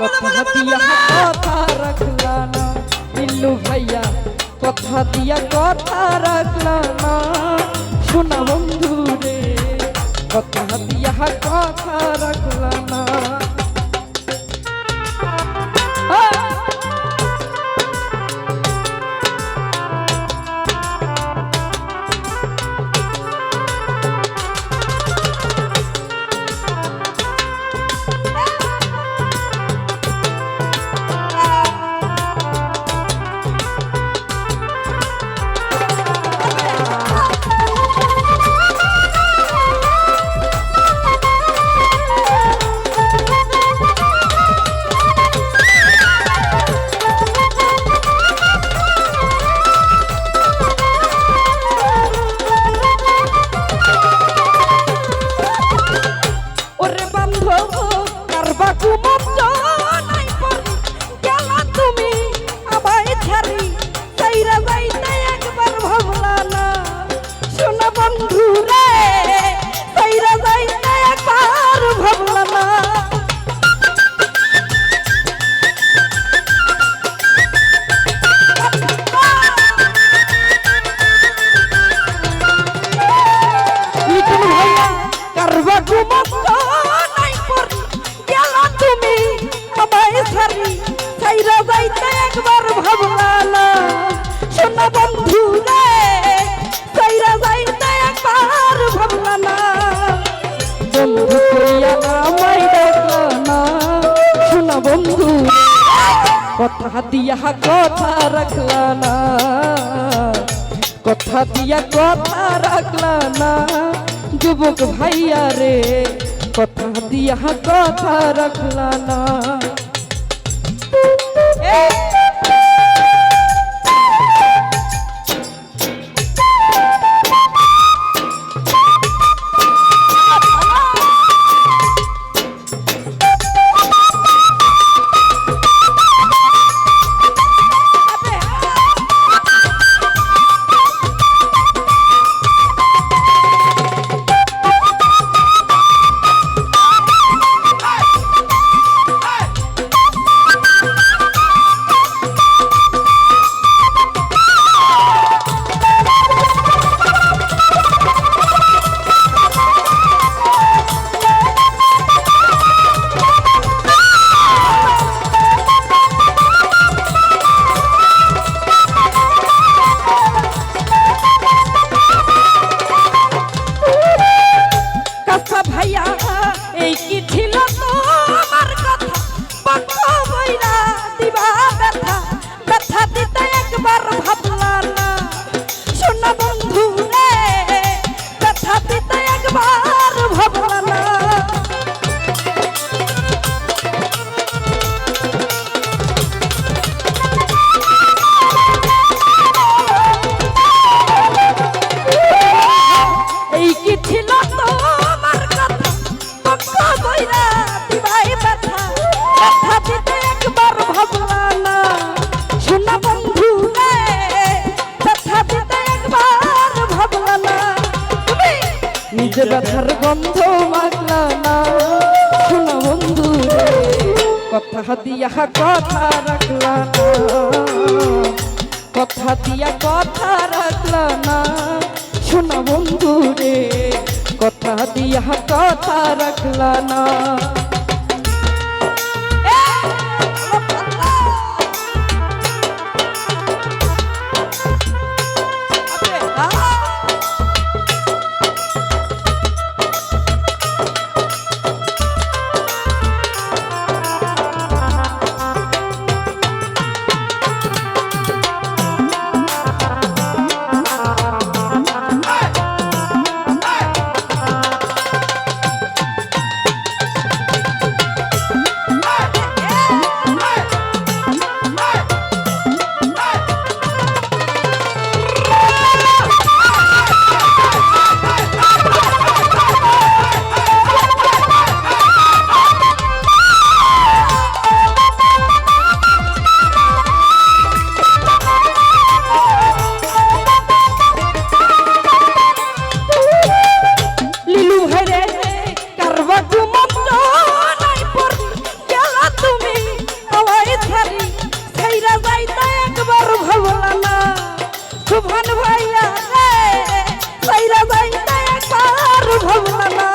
কথা দিয়া কথা রাখলা না বিল্লু ভাইয়া, কথা দিয়া কথা রাখলা না সোনা বন্ধু রে, কথা দিয়া কথা রাখলা না। কথা দিয়া কথা রাখলা না, কথা দিয়া কথা রাখলা না যুবক ভাইয়া রে, কথা দিয়া কথা রাখলা না। নিজে ব্যথার গন্ধ মাখলা না শোনা বন্ধু রে, কথা দিয়া কথা রাখলা না, কথা দিয়া কথা রাখলা না শোনা বন্ধু রে, কথা দিয়া কথা রাখলা না। সুভান ভাইয়া রে সাইরা যাইতে একবার ভাবনা না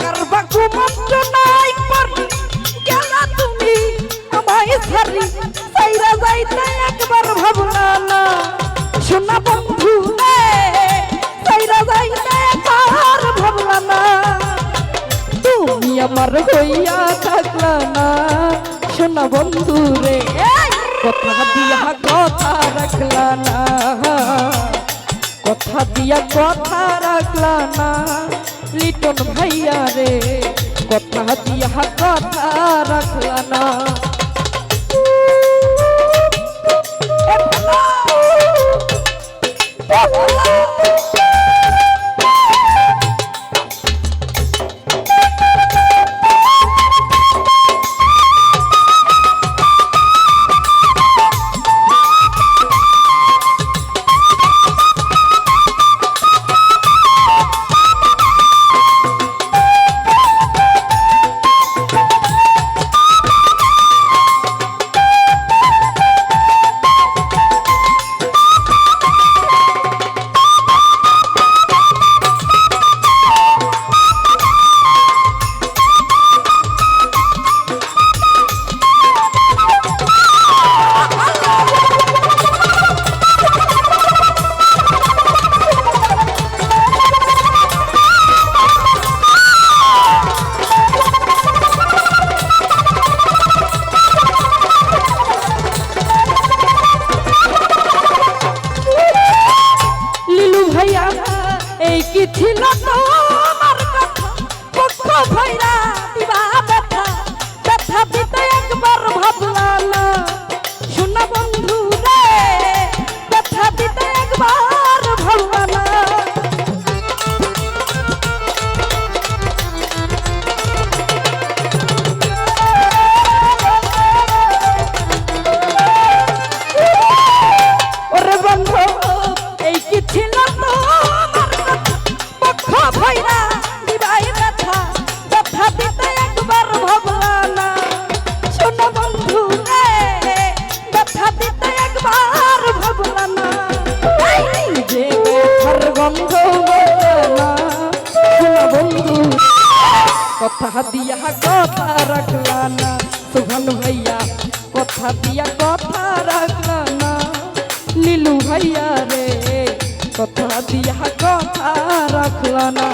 কারবা কুমন্ত্র নাই পারি গেলা তুমি আমায় ছাড়ি সাইরা যাইতে একবার ভাবনা না শোনা বন্ধু রে সাইরা যাইতে একবার ভাবনা না তুমি আমার হইয়া থাকলা না শোনা বন্ধু রে কথা দিয়া কথা রাখলা না কথা দিয়া কথা রাখলা না লিটন ভাইয়া রে কথা দিয়া কথা রাখলা না এই কি ছিল তোমার কথা পক্ষ ভৈরা দিবা ব্যথা ব্যথা দিতে একবার ভাবলা না শোনা বন্ধু রে ব্যথা দিতে একবার ভাবলা না ওরে বন্ধু এই কি ছিল ভৈরা দিবাই ব্যথা ব্যথা দিতে একবার ভাবলা না শোনো বন্ধু রে ব্যথা দিতে একবার ভাবলা না যে ব্যথার গন্ধ না শোনো বন্ধু কথা দিয়া কথা রাখলা না সুভান ভাইয়া কথা দিয়া কথা রাখলা না নীলু ভাইয়া রে কথা দিয়া কথা রাখলা না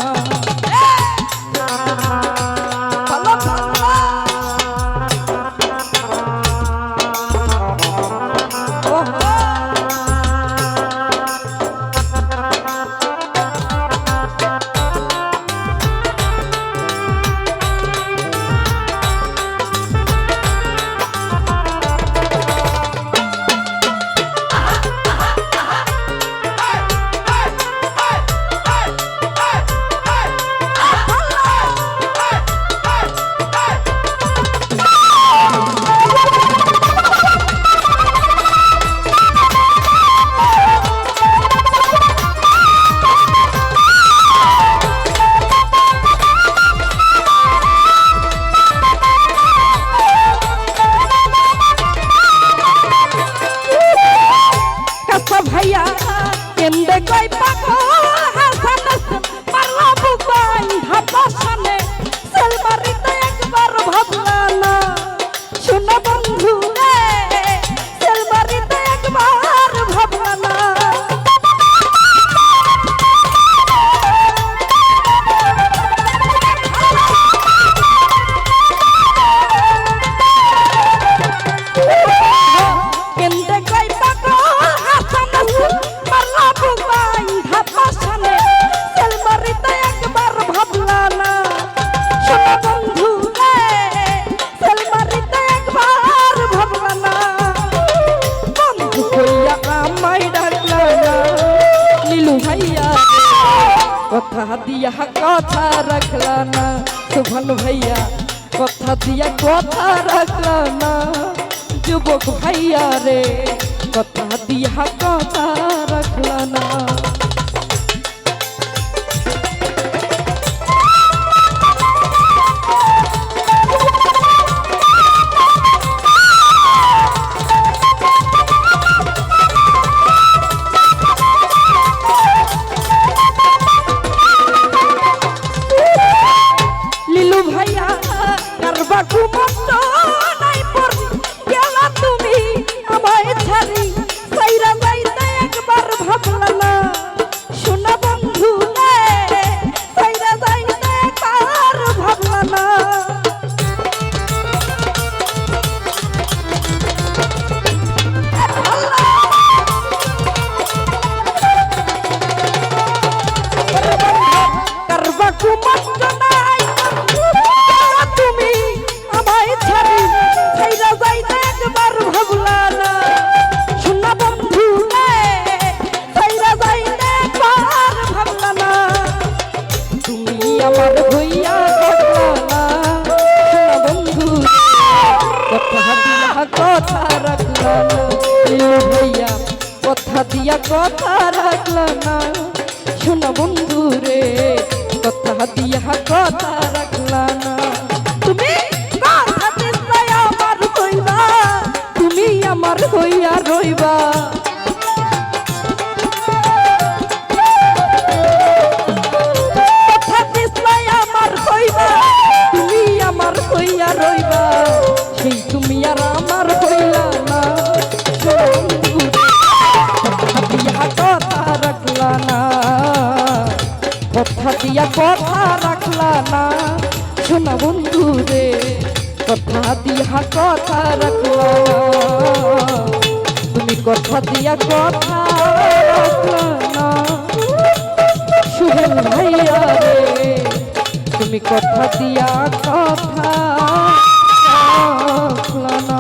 ভাইয়া কেন্দে কই পাখো হাসান মারলা বুবাই ধাপাসানে সেলমারিতে একবার ভাবলা না শোনা বন্ধু রে সেলমারিতে একবার ভাবলা না কেন্দে কই পাখো সেলমারিতে একবার ভাবলা না শোনা বন্ধু রে সেলমারিতে একবার ভাবলা না বন্ধু কইয়া আমায় ডাকলা না নীলু ভাইয়া কথা দিয়া কথা রাখলা না সুভান ভাইয়া কথা দিয়া কথা রাখলা না যুবক ভাইয়া রে কথা দিয়া কথা রাখলা না নীলু ভাইয়া কথা দিয়া কথা রাখলা না শোনা বন্ধু রে কথা দিয়া কথা রাখলা না তুমি কথা দিলে আমার হইবা তুমি আমার হইয়া রইবা কথা দিলে আমার হইবা তুমি আমার হইয়া রইবা সেই তুমি আর আমার হইলা না কথা রাখলা না কথা দিয়া কথা রাখলা না শোনা বন্ধু রে কথা দিয়া কথা রাখলা না তুমি কথা দিয়া কথা রাখলা না সুহেল ভাইয়া রে তুমি কথা দিয়া কথা রাখলা না